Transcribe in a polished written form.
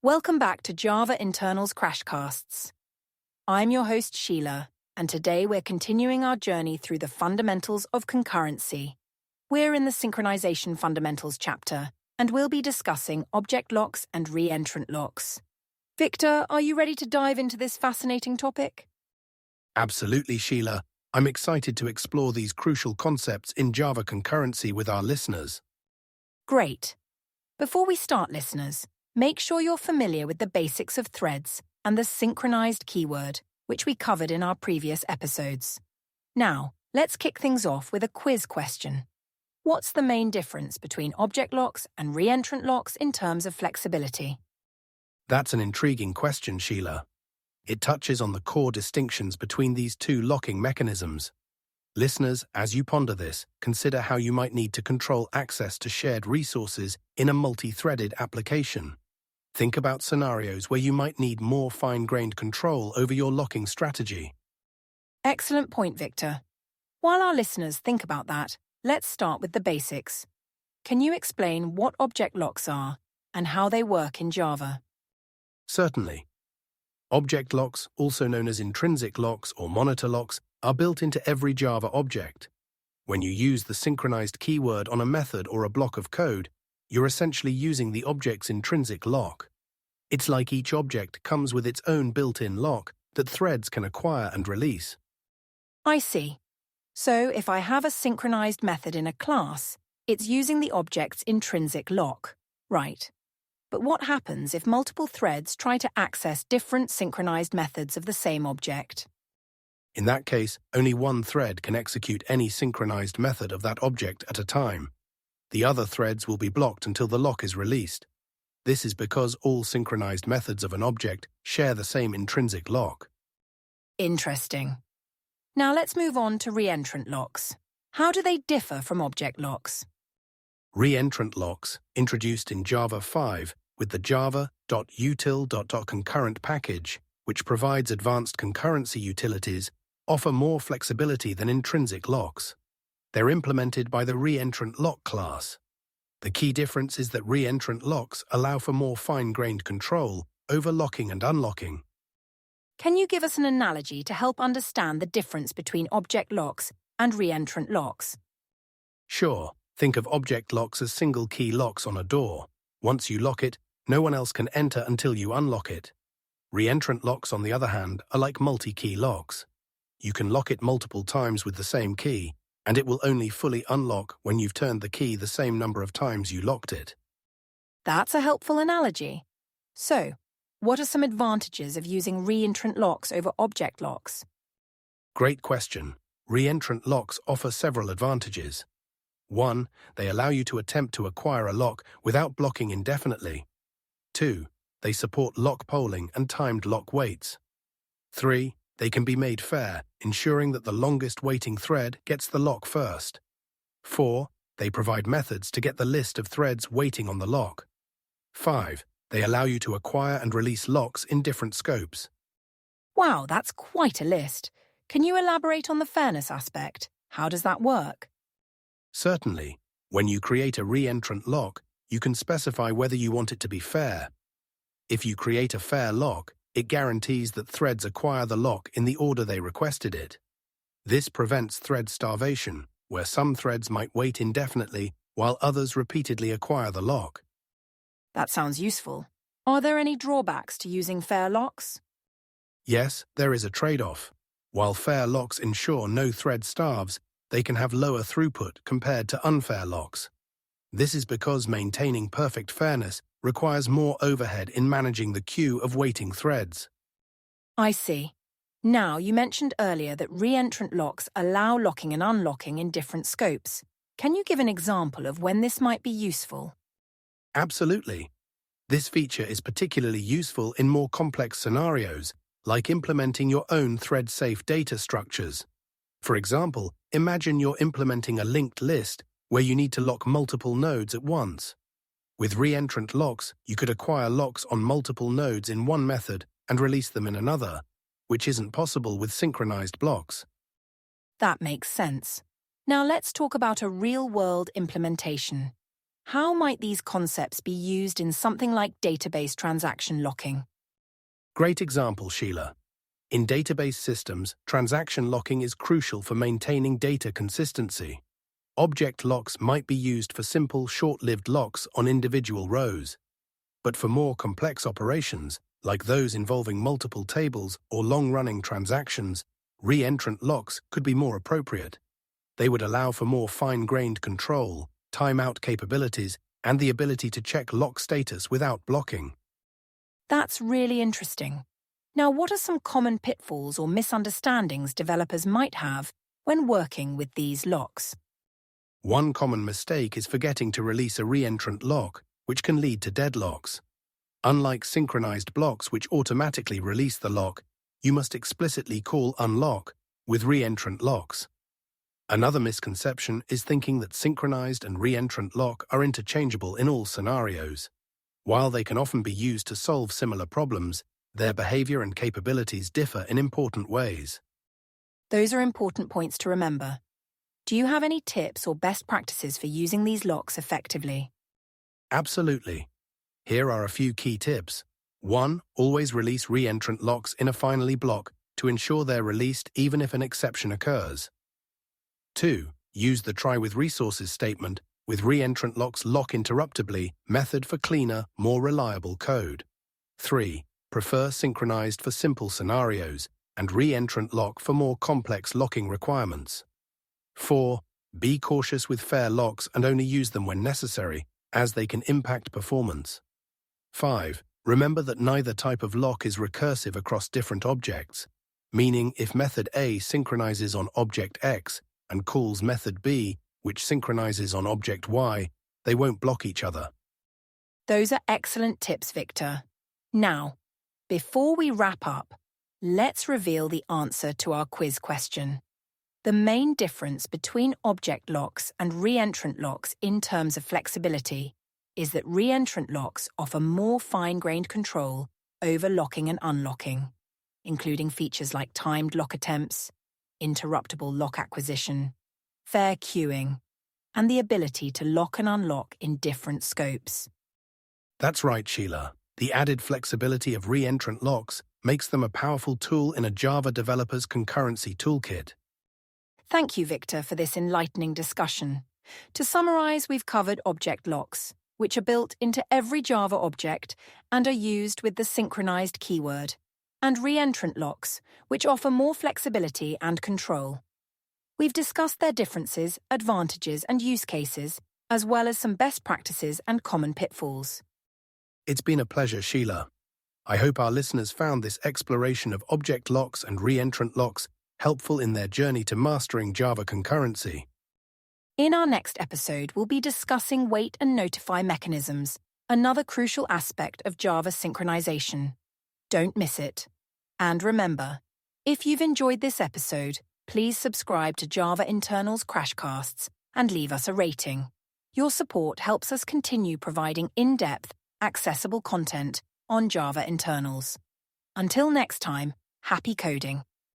Welcome back to Java Internals Crashcasts. I'm your host Sheila, and today we're continuing our journey through the fundamentals of concurrency. We're in the synchronization fundamentals chapter, and we'll be discussing object locks and reentrant locks. Victor, are you ready to dive into this fascinating topic? Absolutely, Sheila. I'm excited to explore these crucial concepts in Java concurrency with our listeners. Great. Before we start, listeners, make sure you're familiar with the basics of threads and the synchronized keyword, which we covered in our previous episodes. Now, let's kick things off with a quiz question. What's the main difference between object locks and reentrant locks in terms of flexibility? That's an intriguing question, Sheila. It touches on the core distinctions between these two locking mechanisms. Listeners, as you ponder this, consider how you might need to control access to shared resources in a multi-threaded application. Think about scenarios where you might need more fine-grained control over your locking strategy. Excellent point, Victor. While our listeners think about that, let's start with the basics. Can you explain what object locks are and how they work in Java? Certainly. Object locks, also known as intrinsic locks or monitor locks, are built into every Java object. When you use the synchronized keyword on a method or a block of code, you're essentially using the object's intrinsic lock. It's like each object comes with its own built-in lock that threads can acquire and release. I see. So if I have a synchronized method in a class, it's using the object's intrinsic lock, right? But what happens if multiple threads try to access different synchronized methods of the same object? In that case, only one thread can execute any synchronized method of that object at a time. The other threads will be blocked until the lock is released. This is because all synchronized methods of an object share the same intrinsic lock. Interesting. Now let's move on to reentrant locks. How do they differ from object locks? Reentrant locks, introduced in Java 5 with the java.util.concurrent package, which provides advanced concurrency utilities, offer more flexibility than intrinsic locks. They're implemented by the reentrant lock class. The key difference is that reentrant locks allow for more fine-grained control over locking and unlocking. Can you give us an analogy to help understand the difference between object locks and reentrant locks? Sure, think of object locks as single-key locks on a door. Once you lock it, no one else can enter until you unlock it. Reentrant locks, on the other hand, are like multi-key locks. You can lock it multiple times with the same key, and it will only fully unlock when you've turned the key the same number of times you locked it. That's a helpful analogy. So, what are some advantages of using reentrant locks over object locks? Great question. Reentrant locks offer several advantages. 1. They allow you to attempt to acquire a lock without blocking indefinitely. 2. They support lock polling and timed lock waits. 3. They can be made fair, ensuring that the longest waiting thread gets the lock first. 4. They provide methods to get the list of threads waiting on the lock. 5. They allow you to acquire and release locks in different scopes. Wow, that's quite a list. Can you elaborate on the fairness aspect? How does that work? Certainly. When you create a reentrant lock, you can specify whether you want it to be fair. If you create a fair lock, it guarantees that threads acquire the lock in the order they requested it. This prevents thread starvation, where some threads might wait indefinitely while others repeatedly acquire the lock. That sounds useful. Are there any drawbacks to using fair locks? Yes, there is a trade-off. While fair locks ensure no thread starves, they can have lower throughput compared to unfair locks. This is because maintaining perfect fairness requires more overhead in managing the queue of waiting threads. I see. Now, you mentioned earlier that reentrant locks allow locking and unlocking in different scopes. Can you give an example of when this might be useful? Absolutely. This feature is particularly useful in more complex scenarios, like implementing your own thread-safe data structures. For example, imagine you're implementing a linked list where you need to lock multiple nodes at once. With reentrant locks, you could acquire locks on multiple nodes in one method and release them in another, which isn't possible with synchronized blocks. That makes sense. Now let's talk about a real-world implementation. How might these concepts be used in something like database transaction locking? Great example, Sheila. In database systems, transaction locking is crucial for maintaining data consistency. Object locks might be used for simple, short-lived locks on individual rows. But for more complex operations, like those involving multiple tables or long-running transactions, reentrant locks could be more appropriate. They would allow for more fine-grained control, timeout capabilities, and the ability to check lock status without blocking. That's really interesting. Now, what are some common pitfalls or misunderstandings developers might have when working with these locks? One common mistake is forgetting to release a reentrant lock, which can lead to deadlocks. Unlike synchronized blocks which automatically release the lock, you must explicitly call unlock with reentrant locks. Another misconception is thinking that synchronized and reentrant lock are interchangeable in all scenarios. While they can often be used to solve similar problems, their behavior and capabilities differ in important ways. Those are important points to remember. Do you have any tips or best practices for using these locks effectively? Absolutely. Here are a few key tips. 1. Always release reentrant locks in a finally block to ensure they're released even if an exception occurs. 2. Use the try with resources statement with reentrant locks lock interruptibly method for cleaner, more reliable code. 3. Prefer synchronized for simple scenarios and reentrant lock for more complex locking requirements. 4. Be cautious with fair locks and only use them when necessary, as they can impact performance. 5. Remember that neither type of lock is recursive across different objects, meaning if method A synchronizes on object X and calls method B, which synchronizes on object Y, they won't block each other. Those are excellent tips, Victor. Now, before we wrap up, let's reveal the answer to our quiz question. The main difference between object locks and reentrant locks in terms of flexibility is that reentrant locks offer more fine-grained control over locking and unlocking, including features like timed lock attempts, interruptible lock acquisition, fair queuing, and the ability to lock and unlock in different scopes. That's right, Sheila. The added flexibility of reentrant locks makes them a powerful tool in a Java developer's concurrency toolkit. Thank you, Victor, for this enlightening discussion. To summarize, we've covered object locks, which are built into every Java object and are used with the synchronized keyword, and reentrant locks, which offer more flexibility and control. We've discussed their differences, advantages, and use cases, as well as some best practices and common pitfalls. It's been a pleasure, Sheila. I hope our listeners found this exploration of object locks and reentrant locks helpful in their journey to mastering Java concurrency. In our next episode, we'll be discussing wait and notify mechanisms, another crucial aspect of Java synchronization. Don't miss it. And remember, if you've enjoyed this episode, please subscribe to Java Internals Crashcasts and leave us a rating. Your support helps us continue providing in-depth, accessible content on Java Internals. Until next time, happy coding.